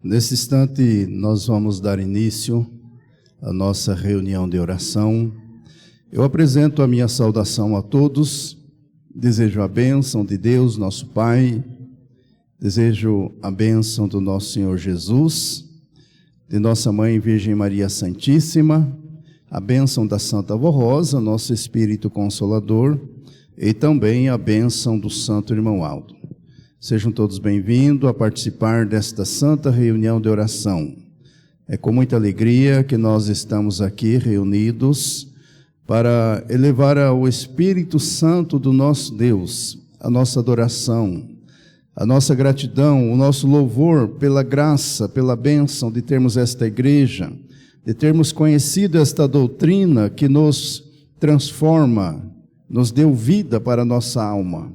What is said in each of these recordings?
Nesse instante, nós vamos dar início à nossa reunião de oração. Eu apresento a minha saudação a todos, desejo a bênção de Deus, nosso Pai, desejo a bênção do nosso Senhor Jesus, de nossa Mãe Virgem Maria Santíssima, a bênção da Santa Avó Rosa, nosso Espírito Consolador, e também a bênção do Santo Irmão Aldo. Sejam todos bem-vindos a participar desta santa reunião de oração. É com muita alegria que nós estamos aqui reunidos para elevar ao Espírito Santo do nosso Deus a nossa adoração, a nossa gratidão, o nosso louvor pela graça, pela bênção de termos esta igreja, de termos conhecido esta doutrina que nos transforma, nos deu vida para a nossa alma,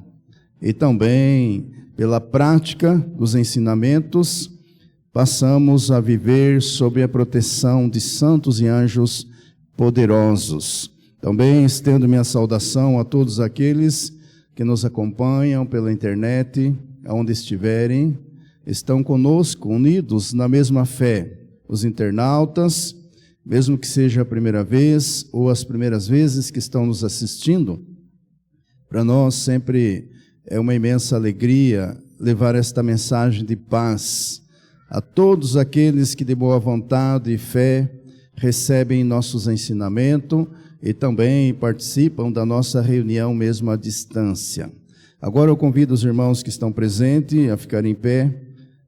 e também pela prática dos ensinamentos, passamos a viver sob a proteção de santos e anjos poderosos. Também estendo minha saudação a todos aqueles que nos acompanham pela internet, aonde estiverem, estão conosco, unidos na mesma fé. Os internautas, mesmo que seja a primeira vez ou as primeiras vezes que estão nos assistindo, para nós sempre é uma imensa alegria levar esta mensagem de paz a todos aqueles que de boa vontade e fé recebem nossos ensinamentos e também participam da nossa reunião mesmo à distância. Agora eu convido os irmãos que estão presentes a ficarem em pé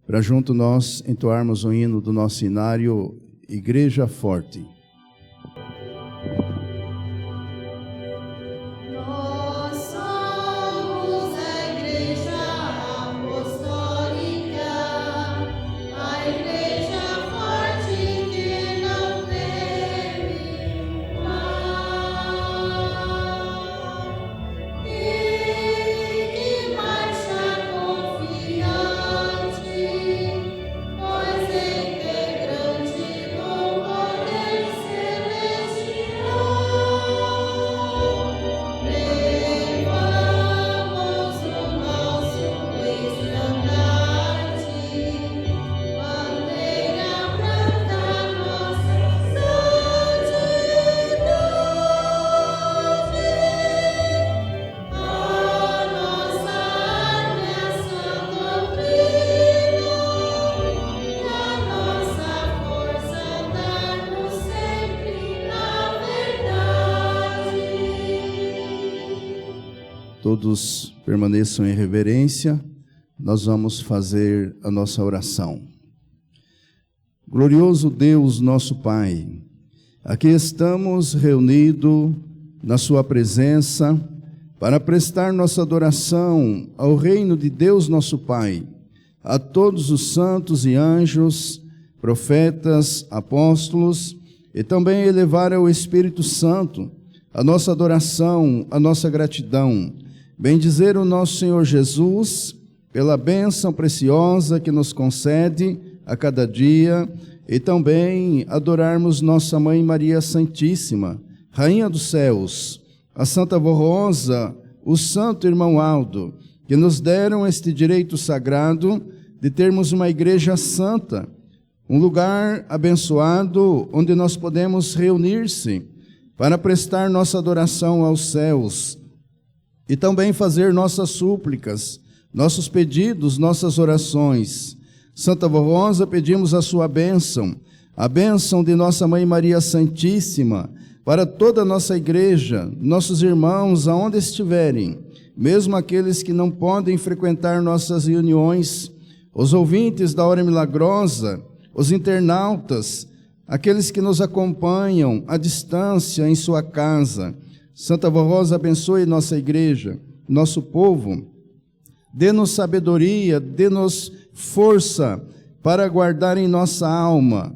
para junto nós entoarmos o hino do nosso inário Igreja Forte. Todos permaneçam em reverência, nós vamos fazer a nossa oração. Glorioso Deus, nosso Pai, aqui estamos reunidos na sua presença para prestar nossa adoração ao reino de Deus, nosso Pai, a todos os santos e anjos, profetas, apóstolos, e também elevar ao Espírito Santo a nossa adoração, a nossa gratidão. Bendizer o nosso Senhor Jesus pela bênção preciosa que nos concede a cada dia e também adorarmos nossa Mãe Maria Santíssima, Rainha dos Céus, a Santa Avó Rosa, o Santo Irmão Aldo, que nos deram este direito sagrado de termos uma igreja santa, um lugar abençoado onde nós podemos reunir-se para prestar nossa adoração aos céus, e também fazer nossas súplicas, nossos pedidos, nossas orações. Santa Avó Rosa, pedimos a sua bênção, a bênção de nossa Mãe Maria Santíssima, para toda a nossa igreja, nossos irmãos, aonde estiverem, mesmo aqueles que não podem frequentar nossas reuniões, os ouvintes da Hora Milagrosa, os internautas, aqueles que nos acompanham à distância em sua casa. Santa Avó Rosa, abençoe nossa igreja, nosso povo, dê-nos sabedoria, dê-nos força para guardar em nossa alma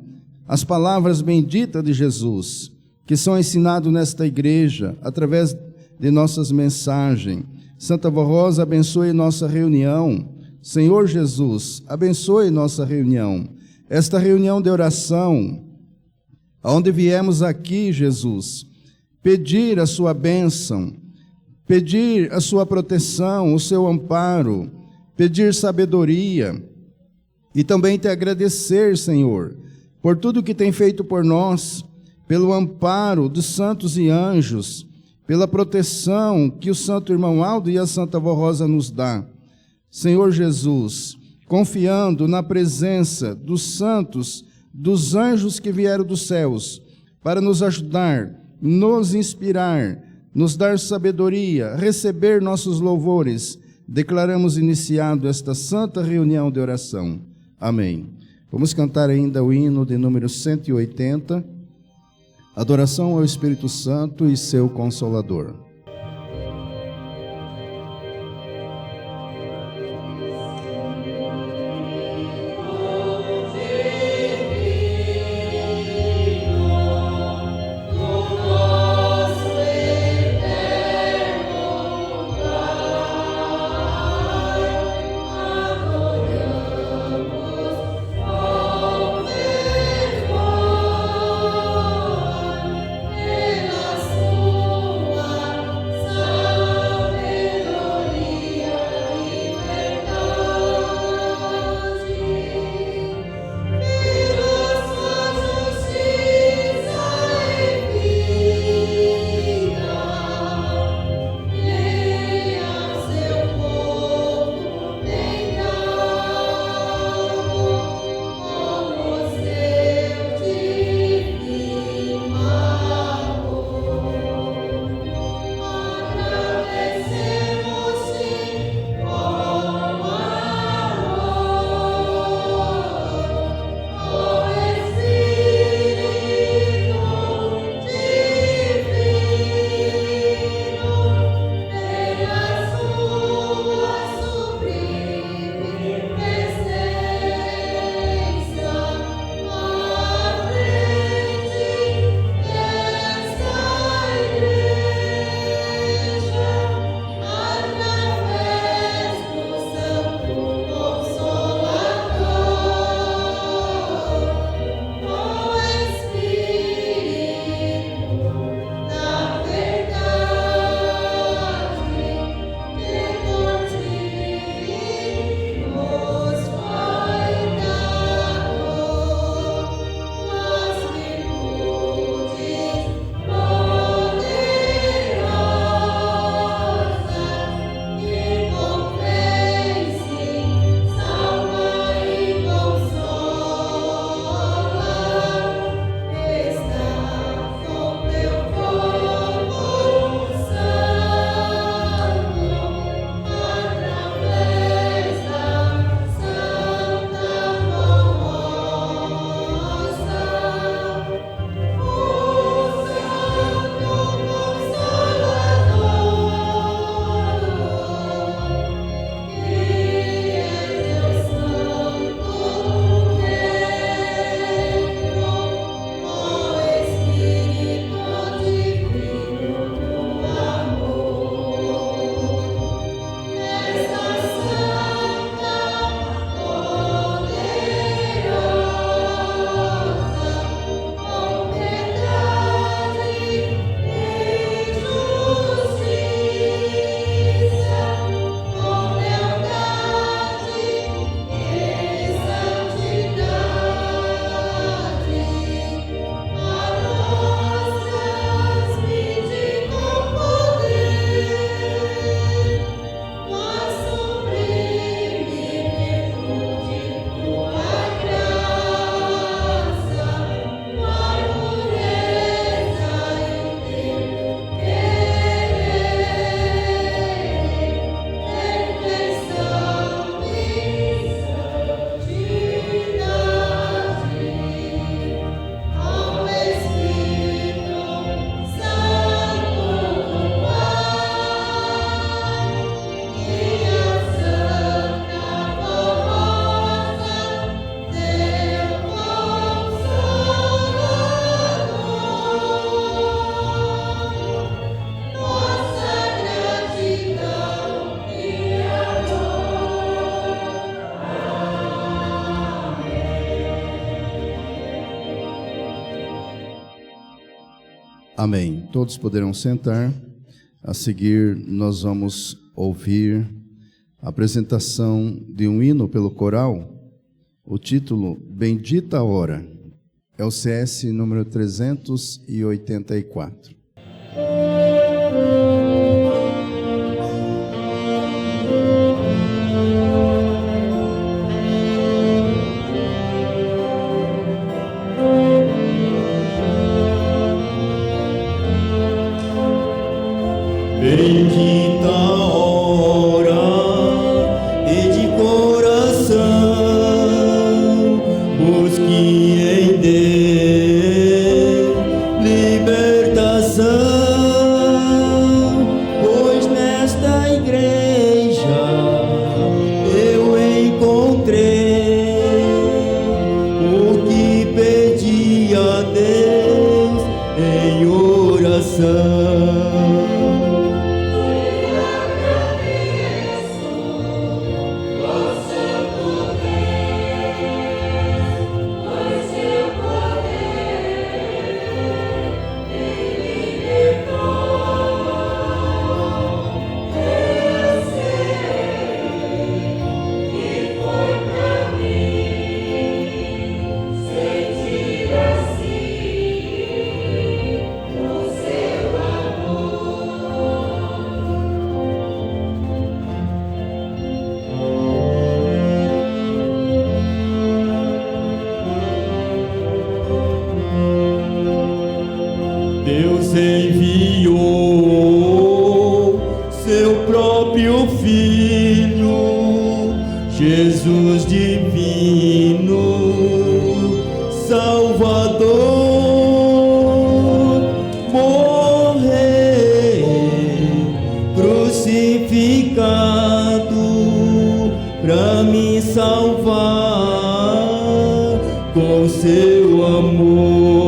as palavras benditas de Jesus, que são ensinadas nesta igreja, através de nossas mensagens. Santa Avó Rosa, abençoe nossa reunião. Senhor Jesus, abençoe nossa reunião, esta reunião de oração, aonde viemos aqui, Jesus, pedir a sua bênção, pedir a sua proteção, o seu amparo, pedir sabedoria E também te agradecer, Senhor, por tudo que tem feito por nós, pelo amparo dos santos e anjos, pela proteção que o santo irmão Aldo e a Santa Vó Rosa nos dá. Senhor Jesus, confiando na presença dos santos, dos anjos que vieram dos céus, para nos ajudar, nos inspirar, nos dar sabedoria, receber nossos louvores, declaramos iniciado esta santa reunião de oração. Amém. Vamos cantar ainda o hino de número 180, Adoração ao Espírito Santo e seu Consolador. Amém. Todos poderão sentar. A seguir, nós vamos ouvir a apresentação de um hino pelo coral, O título Bendita a Hora é o CS número 384. Bendita a hora e de coração busque em Deus libertação, pois nesta igreja eu encontrei o que pedi a Deus em oração. Deus enviou seu próprio Filho, Jesus divino, Salvador, morrer crucificado pra me salvar com seu amor.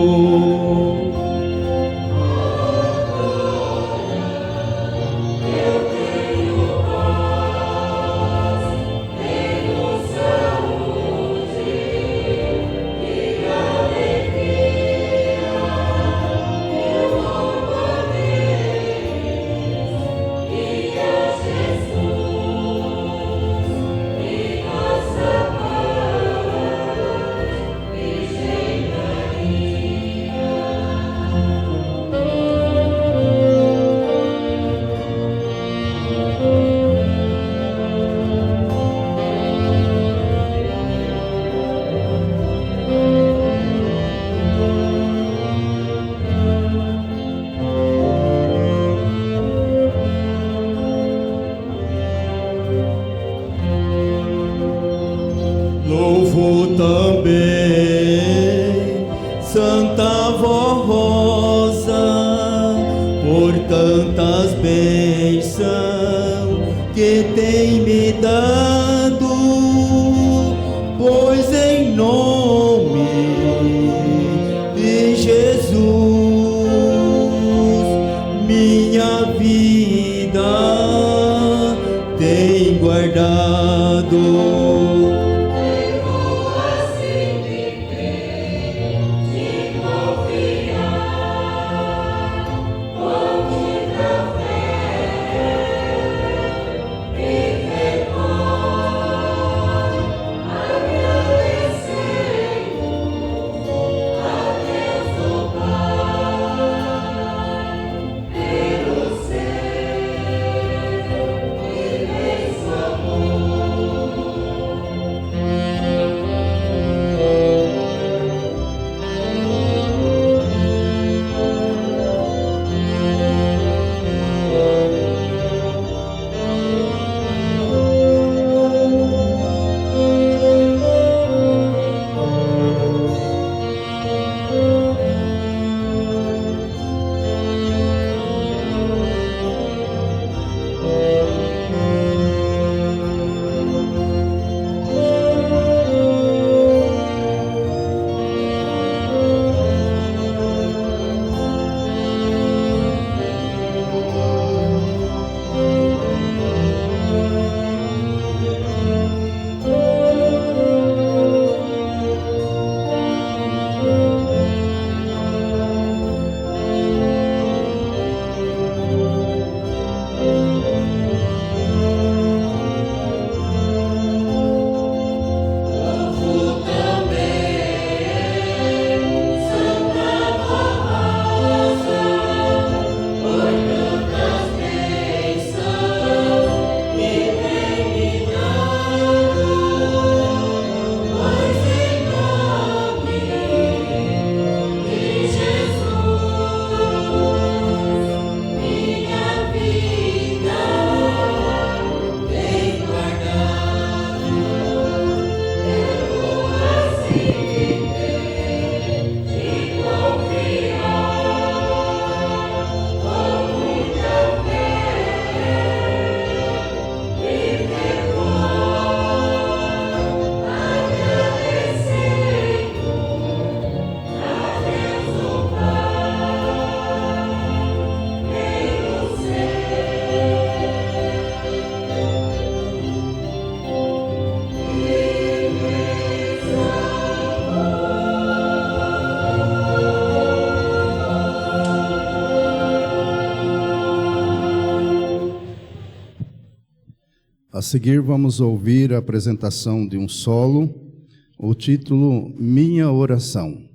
Louvo também Santa Vó Rosa por tantas bênçãos que tem me dado, pois em nome de Jesus minha vida tem guardado. Oh A seguir vamos ouvir a apresentação de um solo, o título Minha Oração.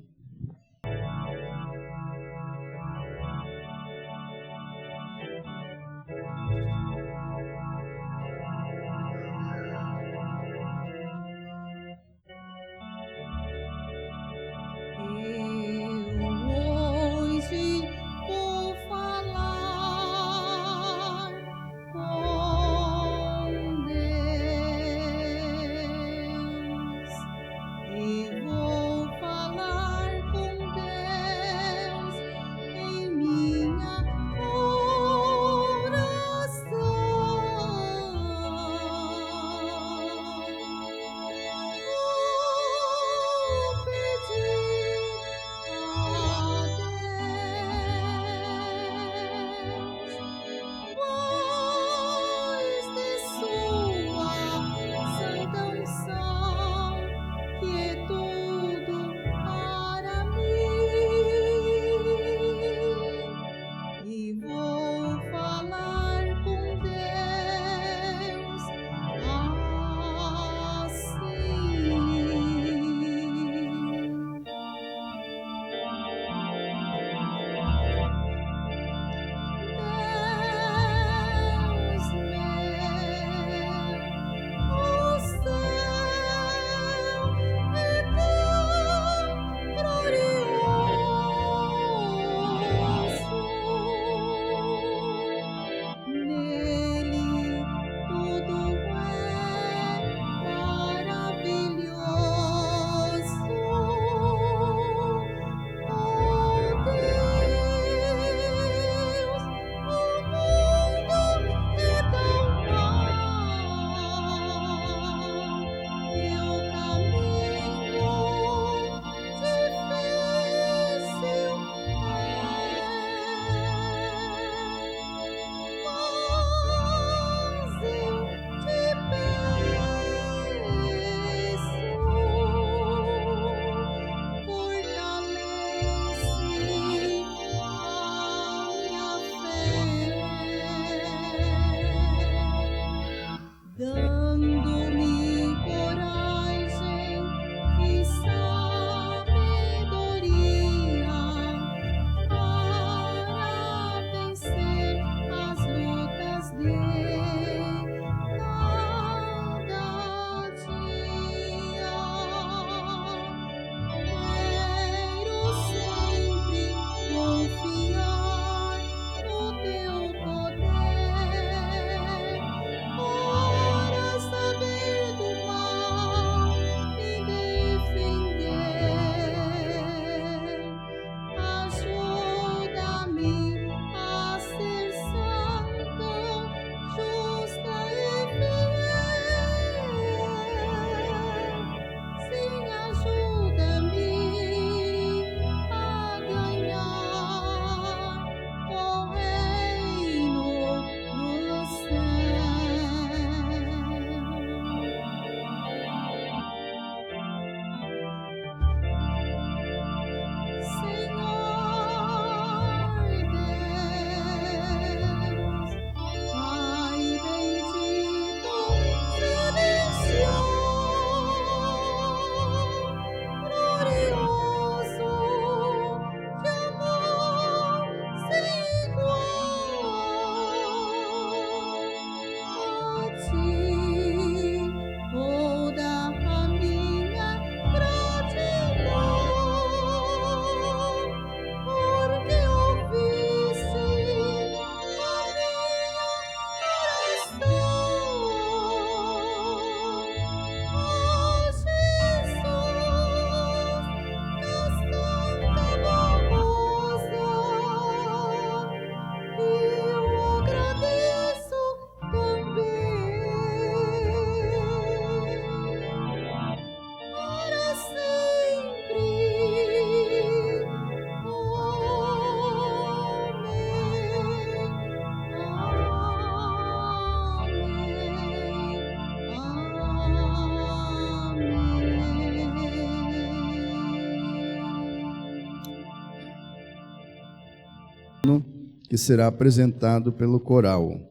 Que será apresentado pelo coral.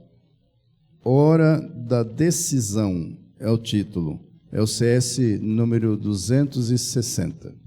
Hora da Decisão é o título. É o CS número 260.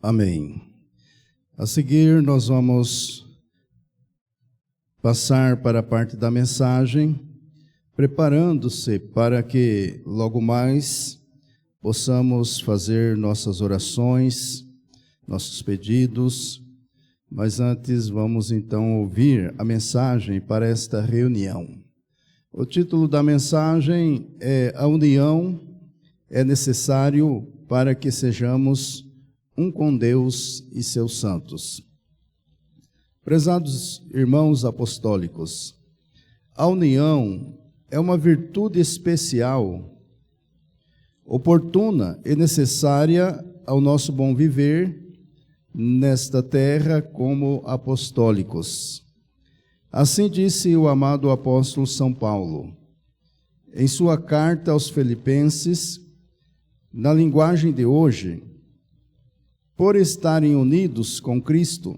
Amém. A seguir, nós vamos passar para a parte da mensagem, preparando-se para que logo mais possamos fazer nossas orações, nossos pedidos, mas antes vamos então ouvir a mensagem para esta reunião. O título da mensagem é A União é Necessário para que sejamos um com Deus e seus santos. Prezados irmãos apostólicos, a união é uma virtude especial, oportuna e necessária ao nosso bom viver nesta terra como apostólicos. Assim disse o amado apóstolo São Paulo, em sua carta aos Filipenses, na linguagem de hoje: por estarem unidos com Cristo,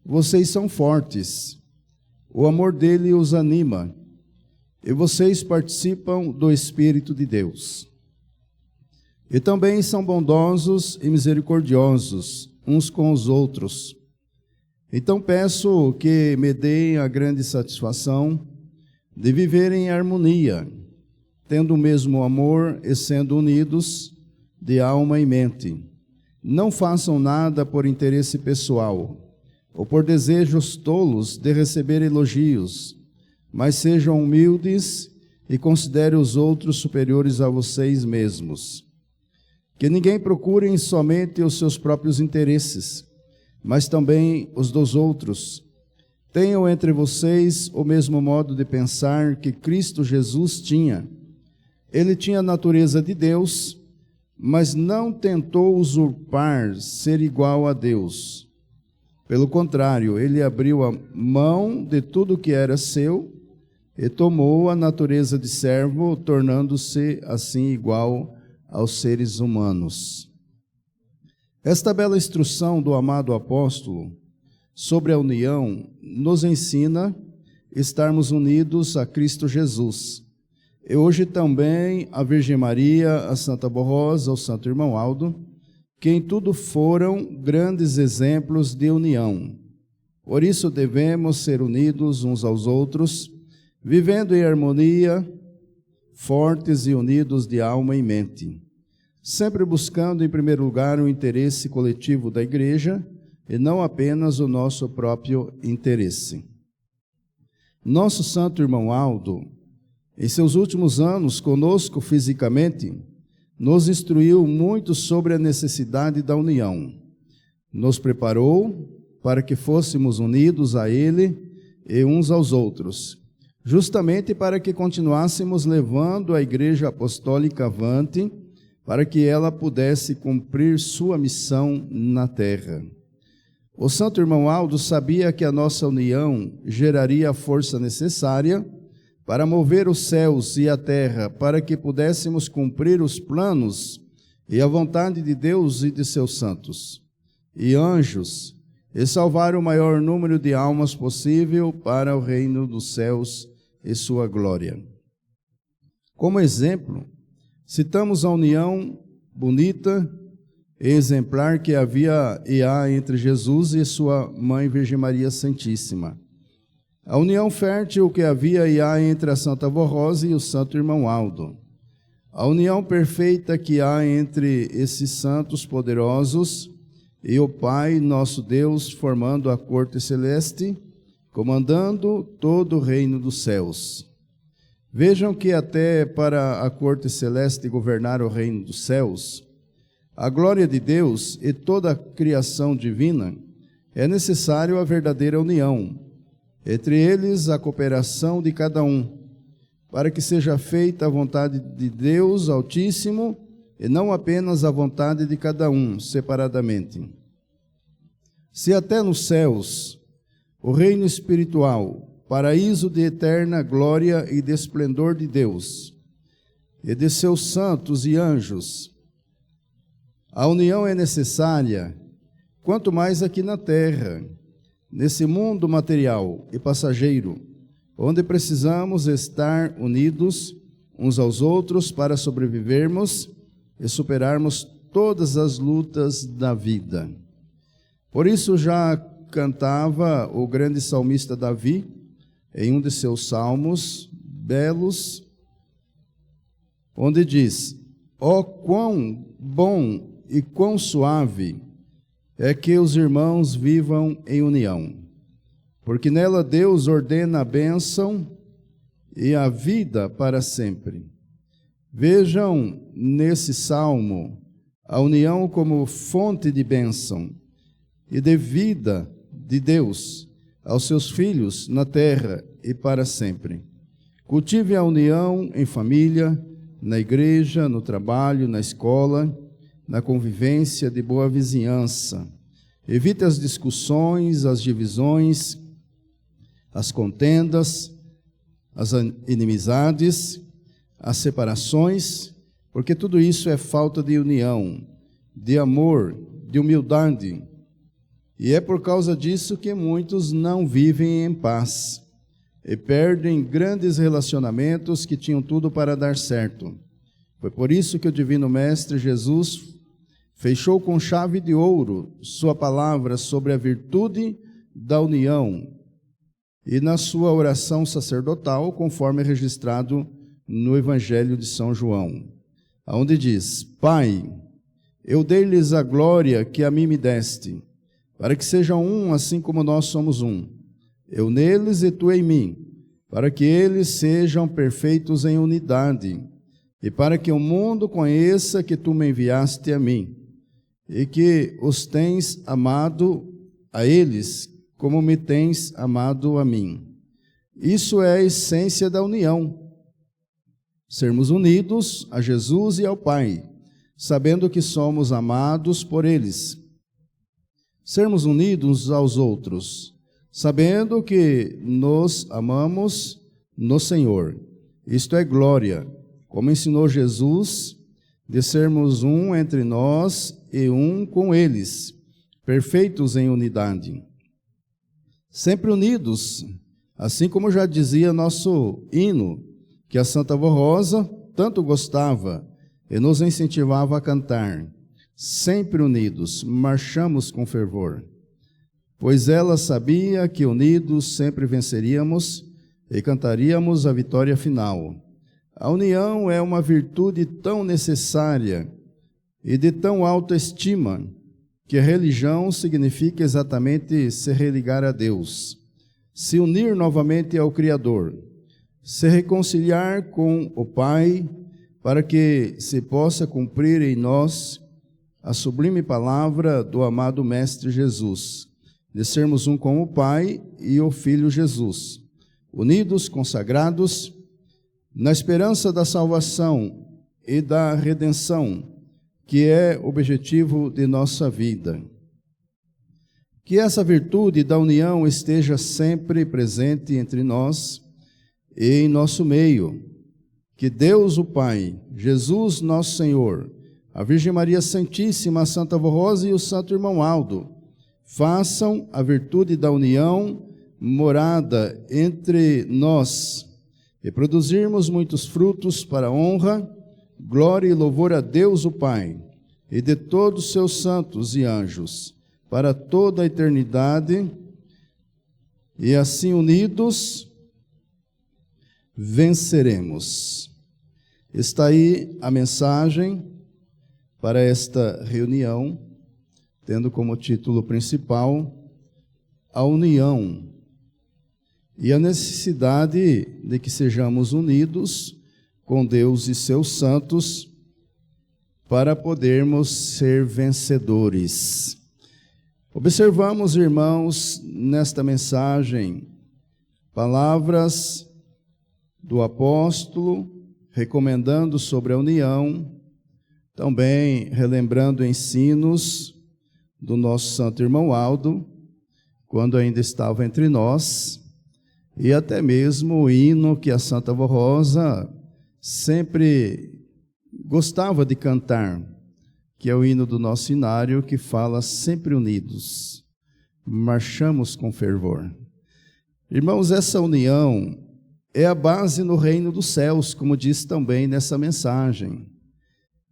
vocês são fortes, o amor dele os anima, e vocês participam do Espírito de Deus. E também são bondosos e misericordiosos uns com os outros. Então peço que me deem a grande satisfação de viver em harmonia, tendo o mesmo amor e sendo unidos de alma e mente. Não façam nada por interesse pessoal, ou por desejos tolos de receber elogios, mas sejam humildes e considerem os outros superiores a vocês mesmos. Que ninguém procure somente os seus próprios interesses, mas também os dos outros. Tenham entre vocês o mesmo modo de pensar que Cristo Jesus tinha. Ele tinha a natureza de Deus, mas não tentou usurpar ser igual a Deus. Pelo contrário, ele abriu a mão de tudo que era seu e tomou a natureza de servo, tornando-se assim igual aos seres humanos. Esta bela instrução do amado apóstolo sobre a união nos ensina estarmos unidos a Cristo Jesus. E hoje também a Virgem Maria, a Santa Borrosa, o Santo Irmão Aldo, que em tudo foram grandes exemplos de união. Por isso devemos ser unidos uns aos outros, vivendo em harmonia, fortes e unidos de alma e mente, sempre buscando em primeiro lugar o interesse coletivo da Igreja e não apenas o nosso próprio interesse. Nosso Santo Irmão Aldo, em seus últimos anos conosco fisicamente, nos instruiu muito sobre a necessidade da união. Nos preparou para que fôssemos unidos a Ele e uns aos outros, justamente para que continuássemos levando a Igreja Apostólica avante, para que ela pudesse cumprir sua missão na terra. O Santo Irmão Aldo sabia que a nossa união geraria a força necessária para mover os céus e a terra, para que pudéssemos cumprir os planos e a vontade de Deus e de seus santos e anjos, e salvar o maior número de almas possível para o reino dos céus e sua glória. Como exemplo, citamos a união bonita e exemplar que havia e há entre Jesus e sua mãe Virgem Maria Santíssima. A união fértil que havia e há entre a Santa Borrosa e o Santo Irmão Aldo. A união perfeita que há entre esses santos poderosos e o Pai, nosso Deus, formando a corte celeste, comandando todo o reino dos céus. Vejam que até para a corte celeste governar o reino dos céus, a glória de Deus e toda a criação divina, é necessário a verdadeira união, entre eles a cooperação de cada um, para que seja feita a vontade de Deus Altíssimo e não apenas a vontade de cada um, separadamente. Se até nos céus, o reino espiritual, paraíso de eterna glória e de esplendor de Deus e de seus santos e anjos, a união é necessária, quanto mais aqui na terra, nesse mundo material e passageiro, onde precisamos estar unidos uns aos outros para sobrevivermos e superarmos todas as lutas da vida. Por isso já cantava o grande salmista Davi, em um de seus salmos belos, onde diz: ó, quão bom e quão suave é que os irmãos vivam em união, porque nela Deus ordena a bênção e a vida para sempre. Vejam nesse salmo a união como fonte de bênção e de vida de Deus aos seus filhos na terra e para sempre. Cultive a união em família, na igreja, no trabalho, na escola, na convivência de boa vizinhança. Evite as discussões, as divisões, as contendas, as inimizades, as separações, porque tudo isso é falta de união, de amor, de humildade. E é por causa disso que muitos não vivem em paz e perdem grandes relacionamentos que tinham tudo para dar certo. Foi por isso que o Divino Mestre Jesus fechou com chave de ouro sua palavra sobre a virtude da união e na sua oração sacerdotal, conforme é registrado no Evangelho de São João, onde diz: Pai, eu dei-lhes a glória que a mim me deste, para que sejam um assim como nós somos um, eu neles e tu em mim, para que eles sejam perfeitos em unidade, e para que o mundo conheça que tu me enviaste a mim, e que os tens amado a eles, como me tens amado a mim. Isso é a essência da união. Sermos unidos a Jesus e ao Pai, sabendo que somos amados por eles. Sermos unidos aos outros, sabendo que nos amamos no Senhor. Isto é glória, como ensinou Jesus, de sermos um entre nós e um com eles, perfeitos em unidade. Sempre unidos, assim como já dizia nosso hino, que a Santa Avó Rosa tanto gostava e nos incentivava a cantar. Sempre unidos, marchamos com fervor, pois ela sabia que unidos sempre venceríamos e cantaríamos a vitória final. A união é uma virtude tão necessária e de tão alta estima, que a religião significa exatamente se religar a Deus, se unir novamente ao Criador, se reconciliar com o Pai, para que se possa cumprir em nós a sublime palavra do amado Mestre Jesus, de sermos um com o Pai e o Filho Jesus, unidos, consagrados, na esperança da salvação e da redenção, que é o objetivo de nossa vida. Que essa virtude da união esteja sempre presente entre nós e em nosso meio. Que Deus o Pai, Jesus nosso Senhor, a Virgem Maria Santíssima, a Santa Avó Rosa e o Santo Irmão Aldo façam a virtude da união morada entre nós e produzirmos muitos frutos para a honra, glória e louvor a Deus o Pai e de todos os seus santos e anjos, para toda a eternidade, e assim unidos venceremos. Está aí a mensagem para esta reunião, tendo como título principal a união e a necessidade de que sejamos unidos com Deus e seus santos para podermos ser vencedores. Observamos, irmãos, nesta mensagem, palavras do apóstolo recomendando sobre a união, também relembrando ensinos do nosso santo irmão Aldo, quando ainda estava entre nós, e até mesmo o hino que a Santa Avó Rosa sempre gostava de cantar, que é o hino do nosso inário, que fala: sempre unidos, marchamos com fervor. Irmãos, essa união é a base no reino dos céus, como diz também nessa mensagem.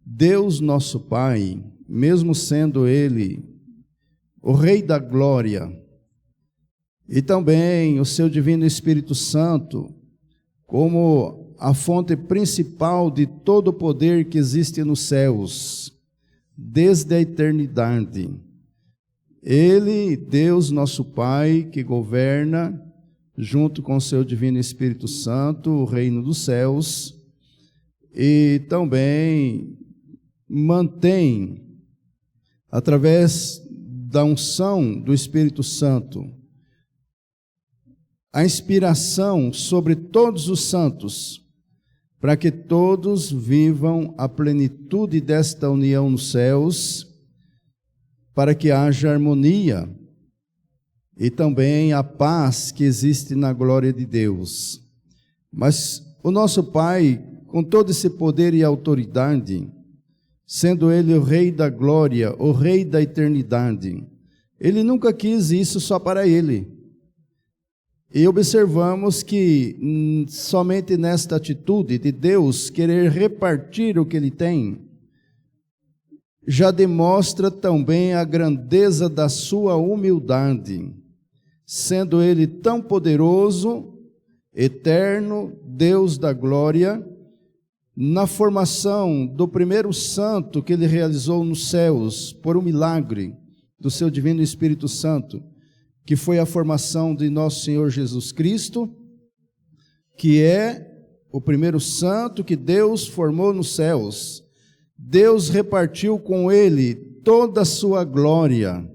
Deus nosso Pai, mesmo sendo Ele o Rei da Glória, e também o seu Divino Espírito Santo, como a fonte principal de todo o poder que existe nos céus, desde a eternidade. Ele, Deus nosso Pai, que governa, junto com o seu Divino Espírito Santo, o reino dos céus, e também mantém, através da unção do Espírito Santo, a inspiração sobre todos os santos, para que todos vivam a plenitude desta união nos céus, para que haja harmonia e também a paz que existe na glória de Deus. Mas o nosso Pai, com todo esse poder e autoridade, sendo Ele o Rei da glória, o Rei da eternidade, Ele nunca quis isso só para Ele. E observamos que somente nesta atitude de Deus querer repartir o que Ele tem, já demonstra também a grandeza da sua humildade, sendo Ele tão poderoso, eterno, Deus da glória. Na formação do primeiro santo que Ele realizou nos céus, por um milagre do seu Divino Espírito Santo, que foi a formação de nosso Senhor Jesus Cristo, que é o primeiro santo que Deus formou nos céus. Deus repartiu com Ele toda a sua glória.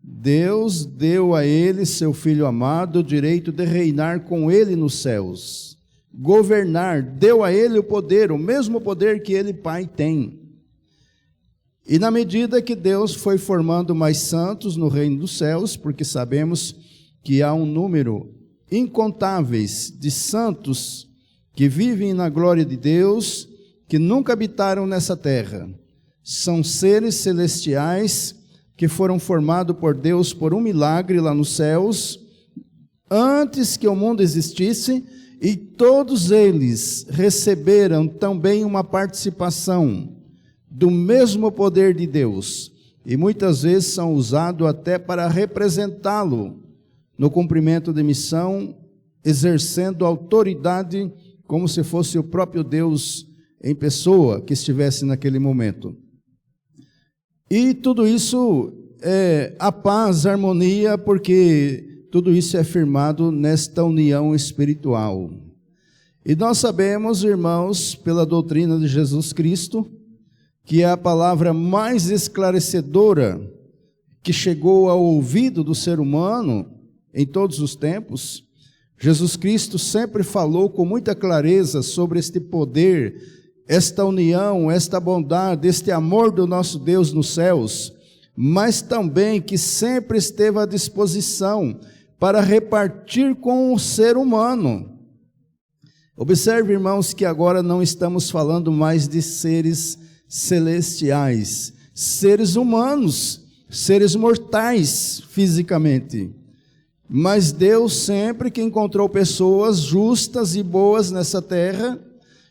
Deus deu a Ele, seu Filho amado, o direito de reinar com Ele nos céus. Governar, deu a Ele o poder, o mesmo poder que Ele, Pai, tem. E na medida que Deus foi formando mais santos no reino dos céus, porque sabemos que há um número incontáveis de santos que vivem na glória de Deus, que nunca habitaram nessa terra. São seres celestiais que foram formados por Deus por um milagre lá nos céus, antes que o mundo existisse, e todos eles receberam também uma participação do mesmo poder de Deus, e muitas vezes são usados até para representá-lo no cumprimento de missão, exercendo autoridade como se fosse o próprio Deus em pessoa que estivesse naquele momento. E tudo isso é a paz, a harmonia, porque tudo isso é firmado nesta união espiritual. E nós sabemos, irmãos, pela doutrina de Jesus Cristo, que é a palavra mais esclarecedora que chegou ao ouvido do ser humano em todos os tempos. Jesus Cristo sempre falou com muita clareza sobre este poder, esta união, esta bondade, este amor do nosso Deus nos céus, mas também que sempre esteve à disposição para repartir com o ser humano. Observe, irmãos, que agora não estamos falando mais de seres celestiais, seres humanos, seres mortais fisicamente. Mas Deus sempre que encontrou pessoas justas e boas nessa terra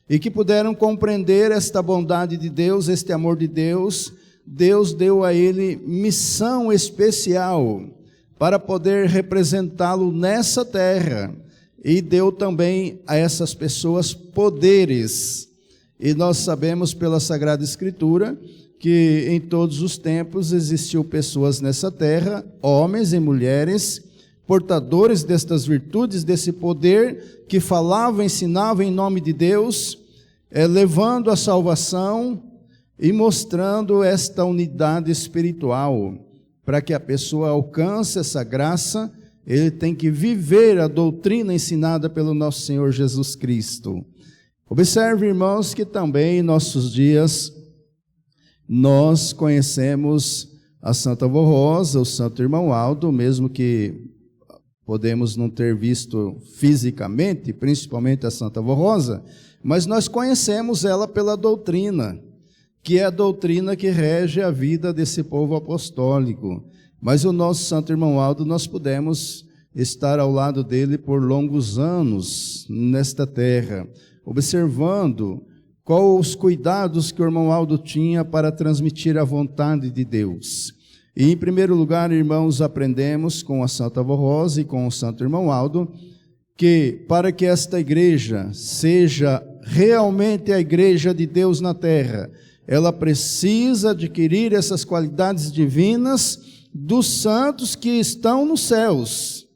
e que puderam compreender esta bondade de Deus, este amor de Deus, Deus deu a ele missão especial para poder representá-lo nessa terra, e deu também a essas pessoas poderes. E nós sabemos pela Sagrada Escritura que em todos os tempos existiu pessoas nessa terra, homens e mulheres, portadores destas virtudes, desse poder, que falavam, ensinavam em nome de Deus, levando a salvação e mostrando esta unidade espiritual. Para que a pessoa alcance essa graça, ele tem que viver a doutrina ensinada pelo nosso Senhor Jesus Cristo. Observe, irmãos, que também em nossos dias nós conhecemos a Santa Avó Rosa, o Santo Irmão Aldo, mesmo que podemos não ter visto fisicamente, principalmente a Santa Avó Rosa, mas nós conhecemos ela pela doutrina, que é a doutrina que rege a vida desse povo apostólico. Mas o nosso Santo Irmão Aldo, nós pudemos estar ao lado dele por longos anos nesta terra, observando qual os cuidados que o irmão Aldo tinha para transmitir a vontade de Deus. E, em primeiro lugar, irmãos, aprendemos com a Santa Avó Rosa e com o Santo Irmão Aldo, que para que esta igreja seja realmente a igreja de Deus na terra, ela precisa adquirir essas qualidades divinas dos santos que estão nos céus.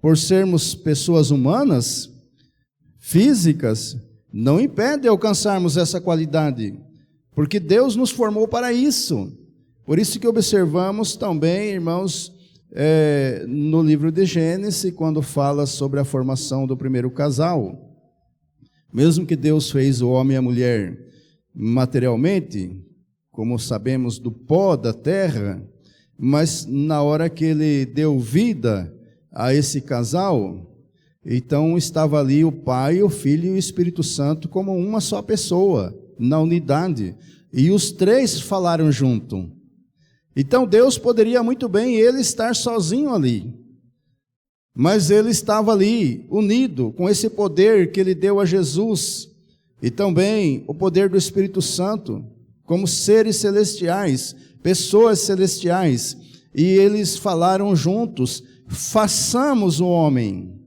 Por sermos pessoas humanas, físicas, não impede alcançarmos essa qualidade, porque Deus nos formou para isso. Por isso que observamos também, irmãos, no livro de Gênesis, quando fala sobre a formação do primeiro casal, mesmo que Deus fez o homem e a mulher materialmente, como sabemos, do pó da terra, mas na hora que ele deu vida a esse casal, então estava ali o Pai, o Filho e o Espírito Santo como uma só pessoa, na unidade, e os três falaram junto. Então Deus poderia muito bem ele estar sozinho ali, mas ele estava ali, unido com esse poder que ele deu a Jesus, e também o poder do Espírito Santo, como seres celestiais, pessoas celestiais, e eles falaram juntos: façamos o homem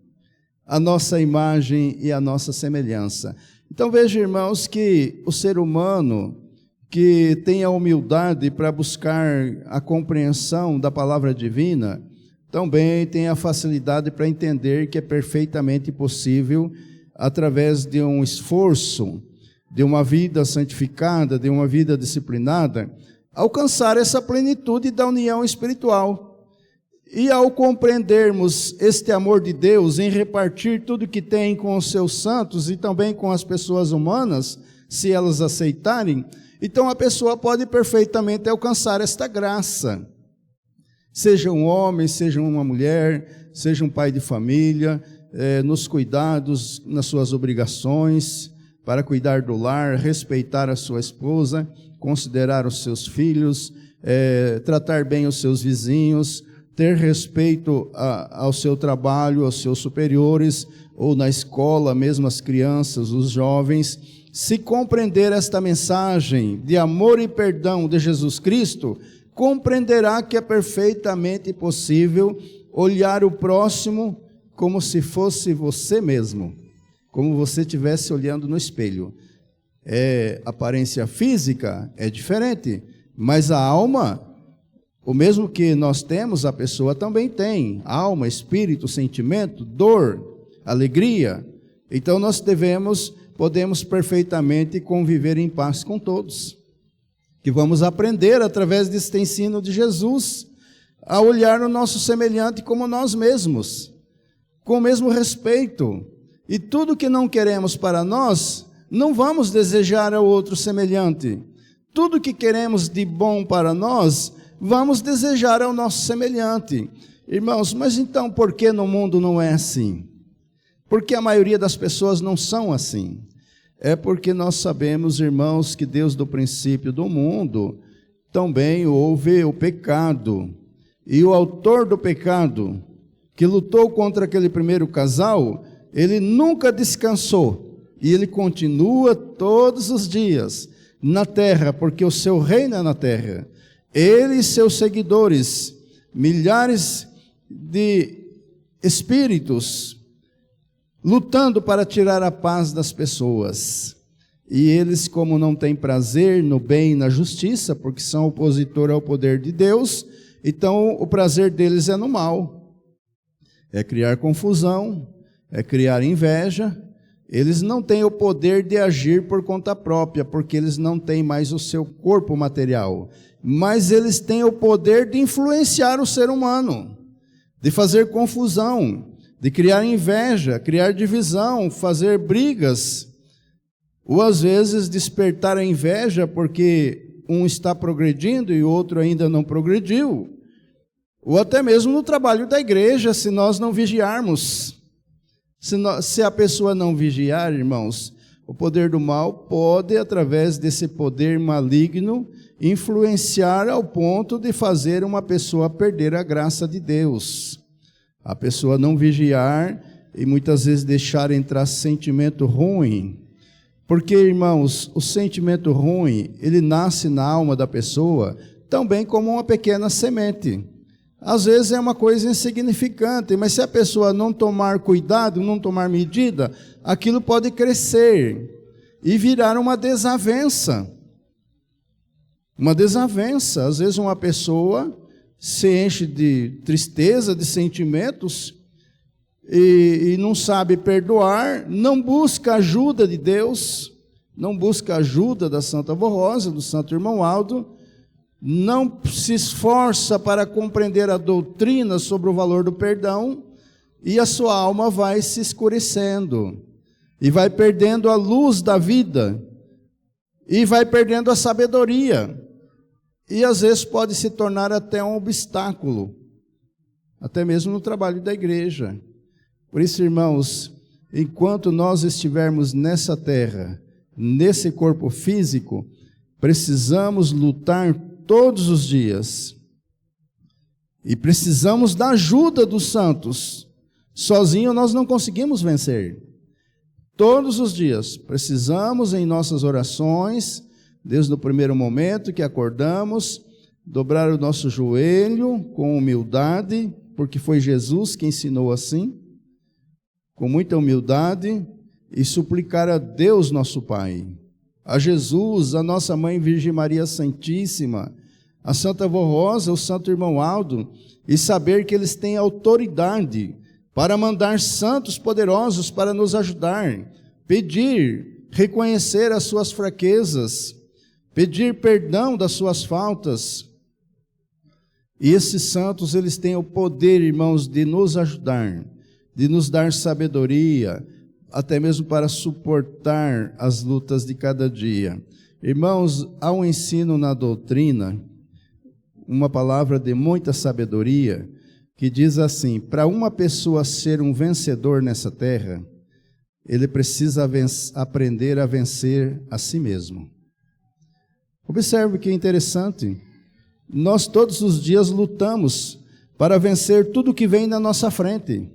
a nossa imagem e a nossa semelhança. Então veja, irmãos, que o ser humano que tem a humildade para buscar a compreensão da palavra divina, também tem a facilidade para entender que é perfeitamente possível, através de um esforço, de uma vida santificada, de uma vida disciplinada, alcançar essa plenitude da união espiritual. E ao compreendermos este amor de Deus em repartir tudo que tem com os seus santos e também com as pessoas humanas, se elas aceitarem, então a pessoa pode perfeitamente alcançar esta graça. Seja um homem, seja uma mulher, seja um pai de família, nos cuidados, nas suas obrigações, para cuidar do lar, respeitar a sua esposa, considerar os seus filhos, tratar bem os seus vizinhos, ter respeito ao seu trabalho, aos seus superiores, ou na escola, mesmo as crianças, os jovens. Se compreender esta mensagem de amor e perdão de Jesus Cristo, compreenderá que é perfeitamente possível olhar o próximo como se fosse você mesmo, como você estivesse olhando no espelho. Aparência física é diferente, mas a alma, o mesmo que nós temos, a pessoa também tem. Alma, espírito, sentimento, dor, alegria. Então nós podemos perfeitamente conviver em paz com todos. Que vamos aprender através deste ensino de Jesus a olhar o nosso semelhante como nós mesmos, com o mesmo respeito. E tudo que não queremos para nós, não vamos desejar ao outro semelhante. Tudo que queremos de bom para nós, vamos desejar ao nosso semelhante. Irmãos, mas então por que no mundo não é assim? Porque a maioria das pessoas não são assim. É porque nós sabemos, irmãos, que desde o princípio do mundo também houve o pecado. E o autor do pecado, que lutou contra aquele primeiro casal, ele nunca descansou. E ele continua todos os dias na terra, porque o seu reino é na terra. Ele e seus seguidores, milhares de espíritos, lutando para tirar a paz das pessoas. E eles, como não têm prazer no bem e na justiça, porque são opositor ao poder de Deus, então o prazer deles é no mal. É criar confusão, é criar inveja. Eles não têm o poder de agir por conta própria, porque eles não têm mais o seu corpo material. Mas eles têm o poder de influenciar o ser humano, de fazer confusão, de criar inveja, criar divisão, fazer brigas, ou às vezes despertar a inveja porque um está progredindo e o outro ainda não progrediu, ou até mesmo no trabalho da igreja, se nós não vigiarmos. Se a pessoa não vigiar, irmãos, o poder do mal pode, através desse poder maligno, influenciar ao ponto de fazer uma pessoa perder a graça de Deus. A pessoa não vigiar e muitas vezes deixar entrar sentimento ruim, Porque, irmãos, o sentimento ruim, ele nasce na alma da pessoa, também como uma pequena semente. Às vezes é uma coisa insignificante, mas se a pessoa não tomar cuidado, não tomar medida, aquilo pode crescer e virar uma desavença. Uma desavença. Às vezes uma pessoa se enche de tristeza, de sentimentos, e não sabe perdoar, não busca ajuda de Deus, não busca ajuda da Santa Avó Rosa, do Santo Irmão Aldo, não se esforça para compreender a doutrina sobre o valor do perdão, e a sua alma vai se escurecendo, e vai perdendo a luz da vida, e vai perdendo a sabedoria, e às vezes pode se tornar até um obstáculo, até mesmo no trabalho da igreja. Por isso, irmãos, enquanto nós estivermos nessa terra, nesse corpo físico, precisamos lutar todos os dias. E precisamos da ajuda dos santos. Sozinho nós não conseguimos vencer. Todos os dias precisamos, em nossas orações, desde o primeiro momento que acordamos, dobrar o nosso joelho com humildade, porque foi Jesus que ensinou assim, com muita humildade, e suplicar a Deus nosso Pai, a Jesus, a nossa Mãe Virgem Maria Santíssima, a Santa Avó Rosa, o Santo Irmão Aldo, e saber que eles têm autoridade para mandar santos poderosos para nos ajudar, pedir, reconhecer as suas fraquezas, pedir perdão das suas faltas. E esses santos, eles têm o poder, irmãos, de nos ajudar, de nos dar sabedoria, até mesmo para suportar as lutas de cada dia. Irmãos, há um ensino na doutrina, uma palavra de muita sabedoria, que diz assim: para uma pessoa ser um vencedor nessa terra, ele precisa aprender a vencer a si mesmo. Observe que interessante, nós todos os dias lutamos para vencer tudo que vem na nossa frente.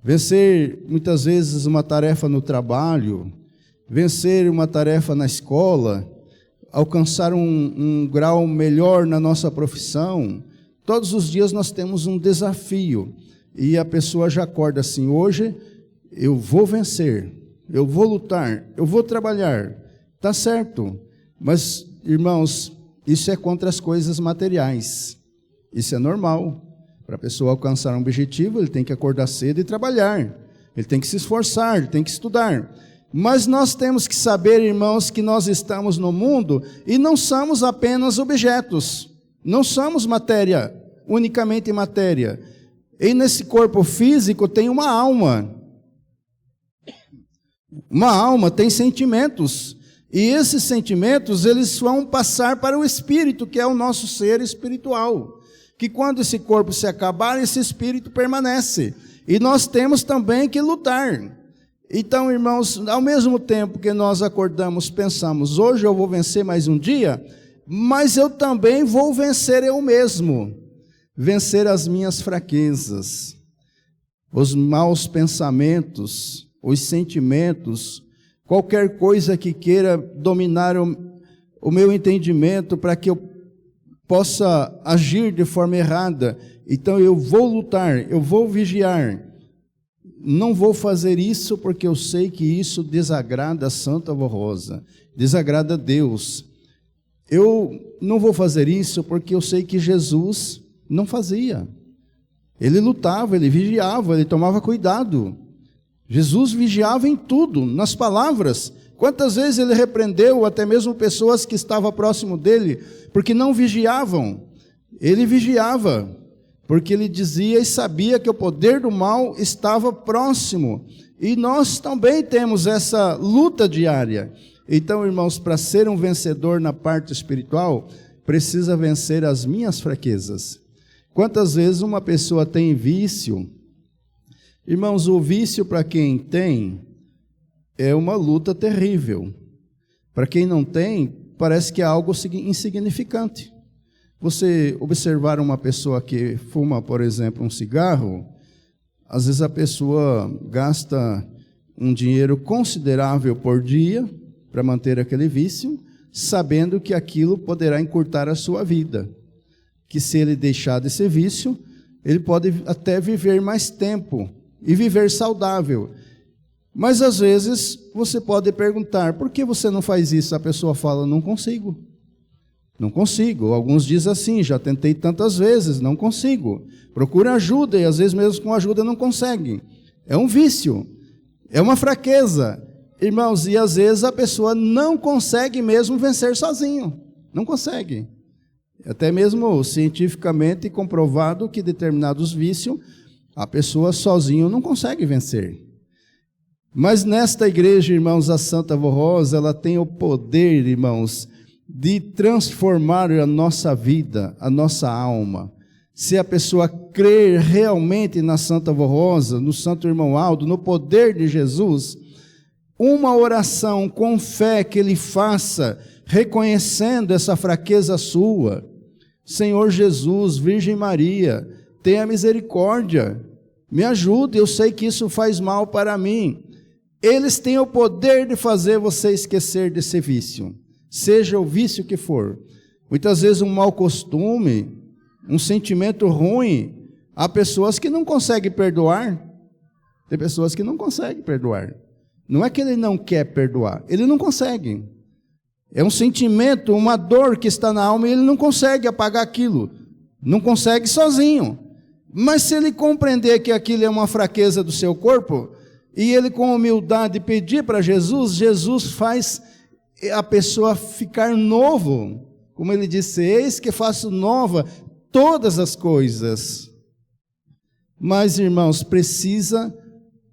Vencer, muitas vezes, uma tarefa no trabalho, vencer uma tarefa na escola, alcançar um grau melhor na nossa profissão. Todos os dias nós temos um desafio, e a pessoa já acorda assim: hoje eu vou vencer, eu vou lutar, eu vou trabalhar. Está certo, mas, irmãos, isso é contra as coisas materiais, isso é normal. Para a pessoa alcançar um objetivo, ele tem que acordar cedo e trabalhar, ele tem que se esforçar, ele tem que estudar. Mas nós temos que saber, irmãos, que nós estamos no mundo e não somos apenas objetos, não somos matéria, unicamente matéria. E nesse corpo físico tem uma alma. Uma alma tem sentimentos, e esses sentimentos, eles vão passar para o espírito, que é o nosso ser espiritual. Que quando esse corpo se acabar, esse espírito permanece. E nós temos também que lutar. Então, irmãos, ao mesmo tempo que nós acordamos, pensamos: hoje eu vou vencer mais um dia, mas eu também vou vencer eu mesmo. Vencer as minhas fraquezas, os maus pensamentos, os sentimentos, qualquer coisa que queira dominar o meu entendimento para que eu possa agir de forma errada. Então eu vou lutar, eu vou vigiar. Não vou fazer isso porque eu sei que isso desagrada a Santa Avó Rosa, desagrada a Deus. Eu não vou fazer isso porque eu sei que Jesus não fazia. Ele lutava, ele vigiava, ele tomava cuidado. Jesus vigiava em tudo, nas palavras. Quantas vezes ele repreendeu até mesmo pessoas que estavam próximo dele, porque não vigiavam? Ele vigiava, porque ele dizia e sabia que o poder do mal estava próximo. E nós também temos essa luta diária. Então, irmãos, para ser um vencedor na parte espiritual, precisa vencer as minhas fraquezas. Quantas vezes uma pessoa tem vício? Irmãos, o vício, para quem tem, é uma luta terrível. Para quem não tem, parece que é algo insignificante. Você observar uma pessoa que fuma, por exemplo, um cigarro, às vezes a pessoa gasta um dinheiro considerável por dia, para manter aquele vício, sabendo que aquilo poderá encurtar a sua vida. Que se ele deixar desse vício, ele pode até viver mais tempo e viver saudável. Mas às vezes você pode perguntar, por que você não faz isso? A pessoa fala, não consigo. Não consigo. Alguns dizem assim, já tentei tantas vezes, não consigo. Procura ajuda e às vezes mesmo com ajuda não consegue. É um vício, é uma fraqueza. Irmãos, e às vezes a pessoa não consegue mesmo vencer sozinho. Não consegue. Até mesmo cientificamente comprovado que determinados vícios, a pessoa sozinho não consegue vencer. Mas nesta igreja, irmãos, a Santa Avó Rosa, ela tem o poder, irmãos, de transformar a nossa vida, a nossa alma. Se a pessoa crer realmente na Santa Avó Rosa, no Santo Irmão Aldo, no poder de Jesus, uma oração com fé que ele faça, reconhecendo essa fraqueza sua. Senhor Jesus, Virgem Maria, tenha misericórdia, me ajude, eu sei que isso faz mal para mim. Eles têm o poder de fazer você esquecer desse vício, seja o vício que for. Muitas vezes um mau costume, um sentimento ruim, há pessoas que não conseguem perdoar. Tem pessoas que não conseguem perdoar. Não é que ele não quer perdoar, ele não consegue. É um sentimento, uma dor que está na alma e ele não consegue apagar aquilo. Não consegue sozinho. Mas se ele compreender que aquilo é uma fraqueza do seu corpo, e ele com humildade pedir para Jesus, Jesus faz a pessoa ficar novo. Como ele disse, eis que faço nova todas as coisas. Mas, irmãos, precisa,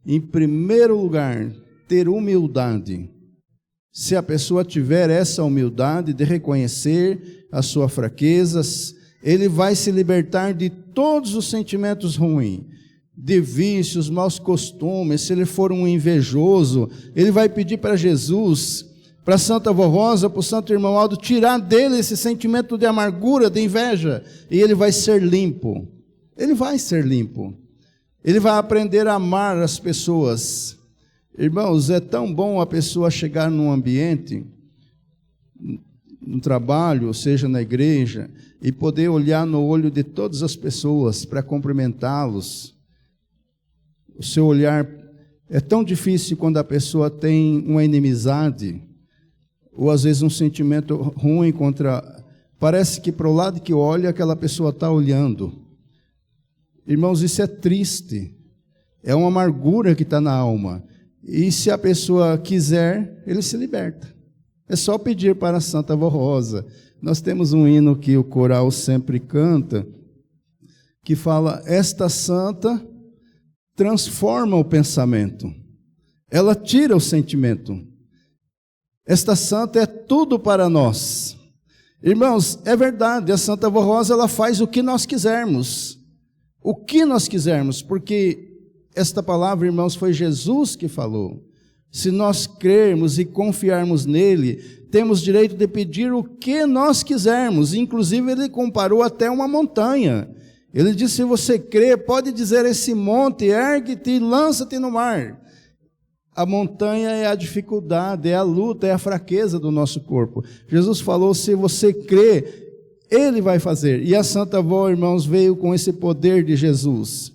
em primeiro lugar, ter humildade. Se a pessoa tiver essa humildade de reconhecer as suas fraquezas, ele vai se libertar de todos os sentimentos ruins, de vícios, maus costumes. Se ele for um invejoso, ele vai pedir para Jesus, para Santa Avó Rosa, para o Santo Irmão Aldo, tirar dele esse sentimento de amargura, de inveja, e ele vai ser limpo. Ele vai ser limpo. Ele vai aprender a amar as pessoas. Irmãos, é tão bom a pessoa chegar num ambiente, no trabalho, ou seja, na igreja, e poder olhar no olho de todas as pessoas para cumprimentá-los. O seu olhar é tão difícil quando a pessoa tem uma inimizade, ou às vezes um sentimento ruim contra... Parece que para o lado que olha, aquela pessoa está olhando. Irmãos, isso é triste. É uma amargura que está na alma. E se a pessoa quiser, ele se liberta. É só pedir para a Santa Avó Rosa. Nós temos um hino que o coral sempre canta, que fala, esta santa transforma o pensamento. Ela tira o sentimento. Esta santa é tudo para nós. Irmãos, é verdade, a Santa Avó Rosa, ela faz o que nós quisermos. O que nós quisermos, porque esta palavra, irmãos, foi Jesus que falou. Se nós crermos e confiarmos nele, temos direito de pedir o que nós quisermos. Inclusive, ele comparou até uma montanha. Ele disse, se você crê, pode dizer esse monte, ergue-te e lança-te no mar. A montanha é a dificuldade, é a luta, é a fraqueza do nosso corpo. Jesus falou, se você crê, ele vai fazer. E a Santa Avó, irmãos, veio com esse poder de Jesus.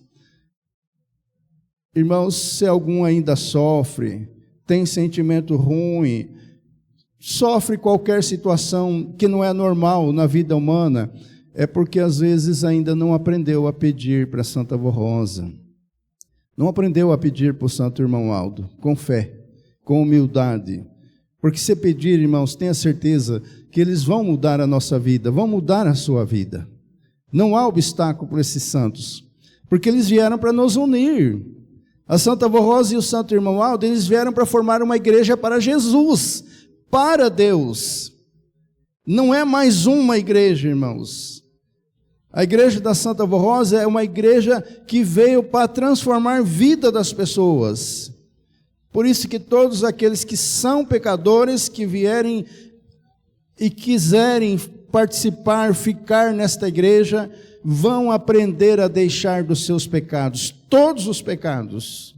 Irmãos, se algum ainda sofre, tem sentimento ruim, sofre qualquer situação que não é normal na vida humana, é porque às vezes ainda não aprendeu a pedir para Santa Avó Rosa. Não aprendeu a pedir para o Santo Irmão Aldo, com fé, com humildade. Porque se pedir, irmãos, tenha certeza que eles vão mudar a nossa vida, vão mudar a sua vida. Não há obstáculo para esses santos, porque eles vieram para nos unir. A Santa Avó Rosa e o Santo Irmão Aldo, eles vieram para formar uma igreja para Jesus, para Deus. Não é mais uma igreja, irmãos. A igreja da Santa Avó Rosa é uma igreja que veio para transformar a vida das pessoas. Por isso que todos aqueles que são pecadores, que vierem e quiserem participar, ficar nesta igreja, vão aprender a deixar dos seus pecados, todos os pecados,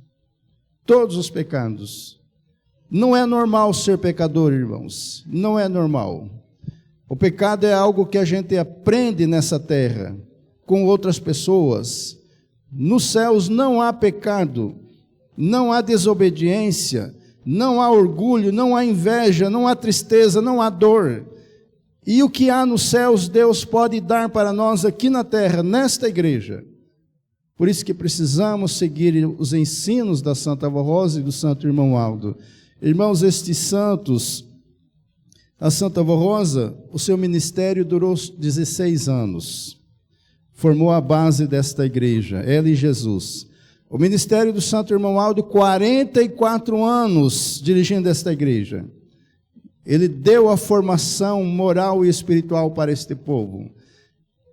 Não é normal ser pecador, irmãos. Não é normal. O pecado é algo que a gente aprende nessa terra, com outras pessoas. Nos céus não há pecado, não há desobediência, não há orgulho, não há inveja, não há tristeza, não há dor. E o que há nos céus, Deus pode dar para nós aqui na terra, nesta igreja. Por isso que precisamos seguir os ensinos da Santa Avó Rosa e do Santo Irmão Aldo. Irmãos, estes santos, a Santa Avó Rosa, o seu ministério durou 16 anos. Formou a base desta igreja, ela e Jesus. O ministério do Santo Irmão Aldo, 44 anos dirigindo esta igreja. Ele deu a formação moral e espiritual para este povo.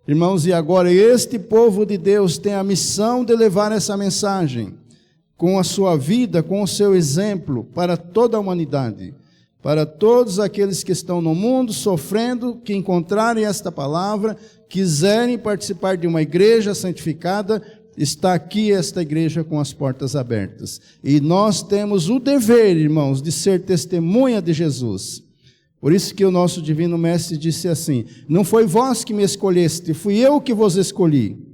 Irmãos, e agora este povo de Deus tem a missão de levar essa mensagem com a sua vida, com o seu exemplo, para toda a humanidade, para todos aqueles que estão no mundo sofrendo, que encontrarem esta palavra, quiserem participar de uma igreja santificada, está aqui esta igreja com as portas abertas. E nós temos o dever, irmãos, de ser testemunha de Jesus. Por isso que o nosso Divino Mestre disse assim: não foi vós que me escolheste, fui eu que vos escolhi.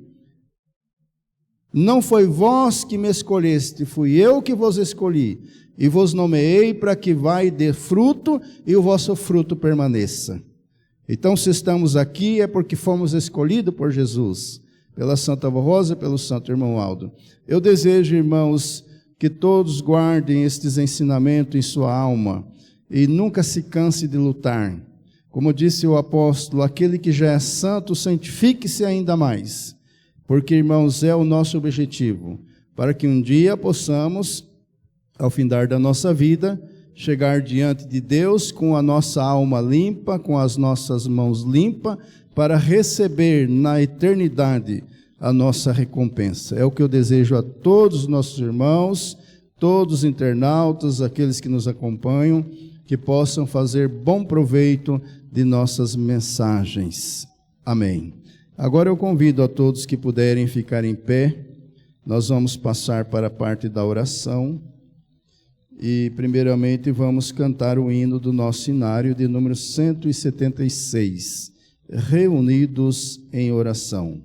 Não foi vós que me escolheste, fui eu que vos escolhi, e vos nomeei para que vai dê fruto e o vosso fruto permaneça. Então, se estamos aqui é porque fomos escolhidos por Jesus, pela Santa Avó Rosa e pelo Santo Irmão Aldo. Eu desejo, irmãos, que todos guardem estes ensinamentos em sua alma e nunca se canse de lutar. Como disse o apóstolo, aquele que já é santo, santifique-se ainda mais. Porque, irmãos, é o nosso objetivo, para que um dia possamos, ao findar da nossa vida, chegar diante de Deus com a nossa alma limpa, com as nossas mãos limpas, para receber na eternidade a nossa recompensa. É o que eu desejo a todos os nossos irmãos, todos os internautas, aqueles que nos acompanham, que possam fazer bom proveito de nossas mensagens. Amém. Agora eu convido a todos que puderem ficar em pé. Nós vamos passar para a parte da oração. E primeiramente vamos cantar o hino do nosso inário de número 176, Reunidos em Oração.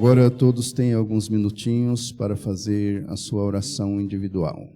Agora todos têm alguns minutinhos para fazer a sua oração individual.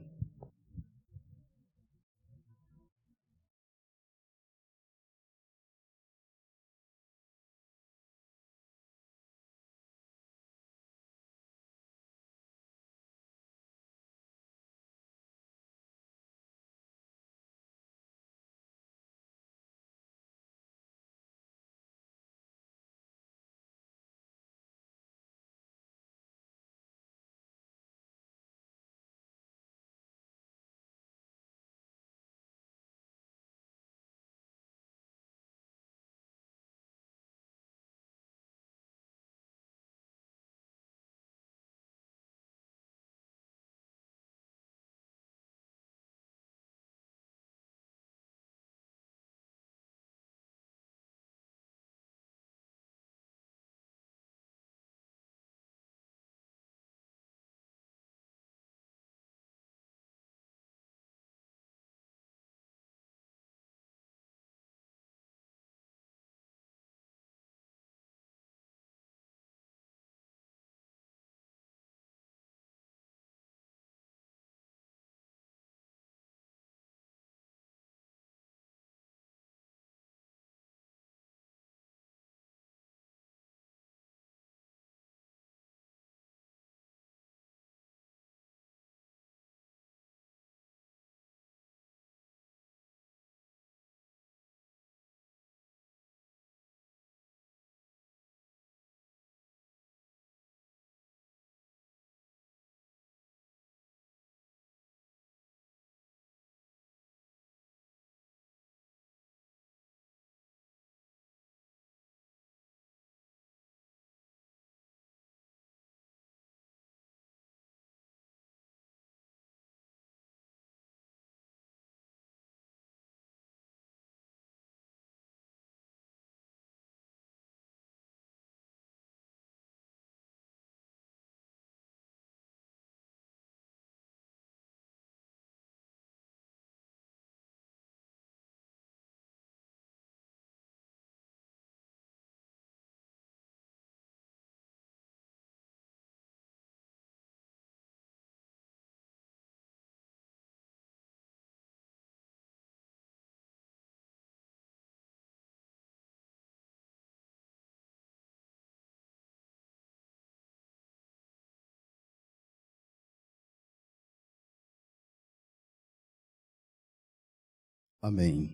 Amém.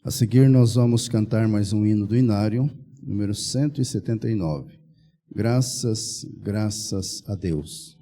A seguir nós vamos cantar mais um hino do Inário, número 179. Graças, graças a Deus.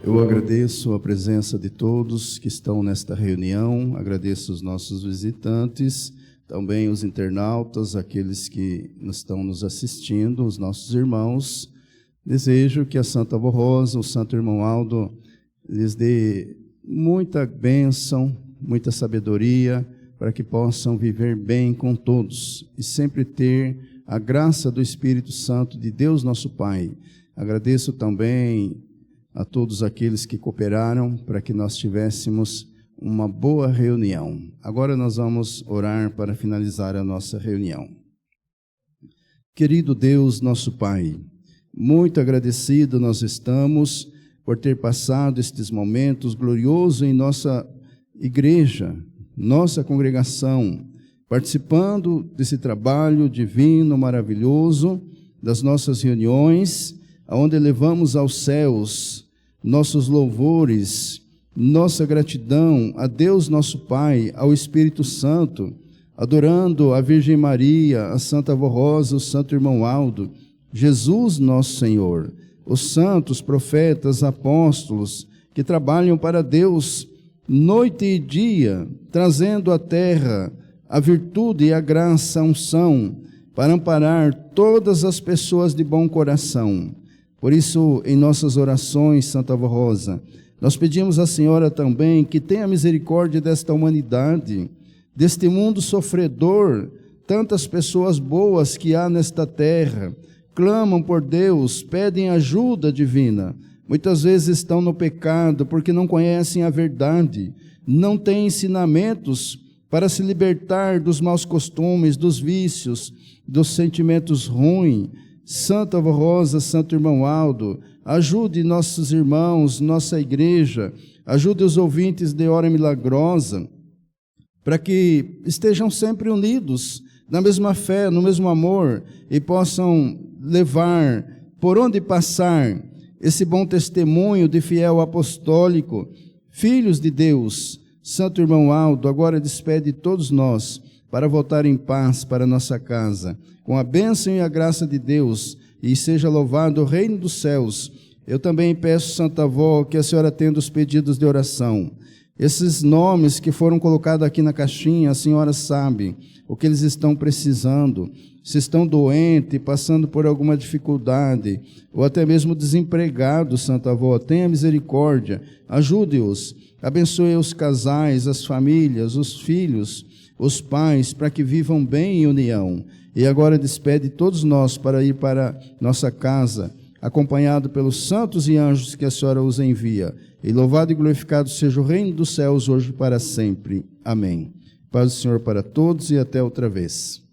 Eu agradeço a presença de todos que estão nesta reunião, agradeço os nossos visitantes, também os internautas, aqueles que estão nos assistindo, os nossos irmãos. Desejo que a Santa Avó Rosa, o Santo Irmão Aldo, lhes dê muita bênção, muita sabedoria, para que possam viver bem com todos e sempre ter a graça do Espírito Santo de Deus nosso Pai. Agradeço também a todos aqueles que cooperaram para que nós tivéssemos uma boa reunião. Agora nós vamos orar para finalizar a nossa reunião. Querido Deus, nosso Pai, muito agradecido nós estamos por ter passado estes momentos gloriosos em nossa igreja, nossa congregação, participando desse trabalho divino, maravilhoso, das nossas reuniões, onde elevamos aos céus nossos louvores, nossa gratidão a Deus nosso Pai, ao Espírito Santo, adorando a Virgem Maria, a Santa Avó Rosa, o Santo Irmão Aldo, Jesus nosso Senhor, os santos, profetas, apóstolos, que trabalham para Deus noite e dia, trazendo à terra a virtude e a graça, a unção, para amparar todas as pessoas de bom coração. Por isso, em nossas orações, Santa Avó Rosa, nós pedimos à Senhora também que tenha misericórdia desta humanidade, deste mundo sofredor, tantas pessoas boas que há nesta terra, clamam por Deus, pedem ajuda divina, muitas vezes estão no pecado porque não conhecem a verdade, não têm ensinamentos para se libertar dos maus costumes, dos vícios, dos sentimentos ruins. Santa Avó Rosa, Santo Irmão Aldo, ajude nossos irmãos, nossa igreja, ajude os ouvintes de Hora Milagrosa, para que estejam sempre unidos, na mesma fé, no mesmo amor, e possam levar, por onde passar, esse bom testemunho de fiel apostólico, filhos de Deus. Santo Irmão Aldo, agora despede todos nós, para voltar em paz para nossa casa, com a bênção e a graça de Deus, e seja louvado o reino dos céus. Eu também peço, Santa Avó, que a senhora atenda os pedidos de oração. Esses nomes que foram colocados aqui na caixinha, a senhora sabe o que eles estão precisando, se estão doentes, passando por alguma dificuldade, ou até mesmo desempregados, Santa Avó, tenha misericórdia, ajude-os, abençoe os casais, as famílias, os filhos, os pais, para que vivam bem em união. E agora despede todos nós para ir para nossa casa, acompanhado pelos santos e anjos que a senhora os envia. E louvado e glorificado seja o reino dos céus, hoje e para sempre. Amém. Paz do Senhor para todos e até outra vez.